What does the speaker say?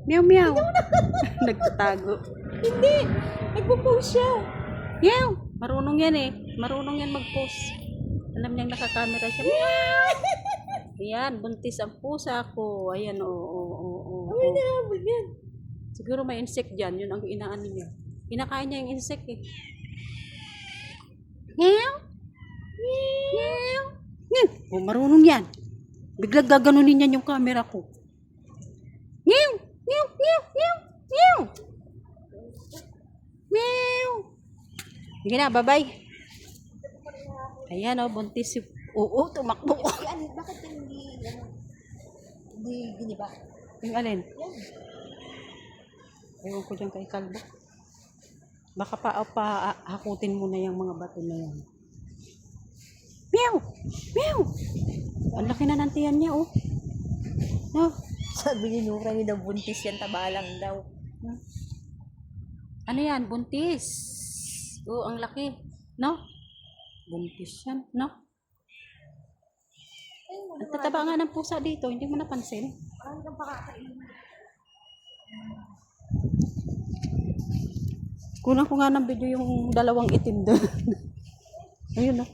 Meow meow. Nagtatago. Hindi. Nagpo-post siya. Meow. Marunong yan eh. Marunong yan mag-post. Alam niyang nakakamera siya. Meow. Ayan, buntis ang pusa ko. Ayan, oo. Ay, nahabol yan. Siguro may insect dyan. Yun ang inaano niya. Kinakain niya yung insect eh. Meow. Meow. Meow. Oh, marunong yan. Biglang gaganunin yan yung camera ko. Meow. Meow. Meow. Meow. Meow. Meow. Sige na, bye-bye. Ayan oh, buntis si... Oo, tumakbo. Yan, bakit hindi giniba? Yung alin? Yan. Ewan ko dyan kay Kalbo. Baka hakutin mo na yung mga bato na yan. Meow! Meow! Ang laki na ng tiyan niya, oh. No? Sabi ni Nura, ni daw buntis yan, tabalang daw. Ano yan? Buntis. Oo, ang laki. No? Buntis yan, no? Ang tataba nga ng pusa dito, hindi mo napansin? Parang kang pakakain. Kunan ko nga ng video yung dalawang itim doon. Ayun, no?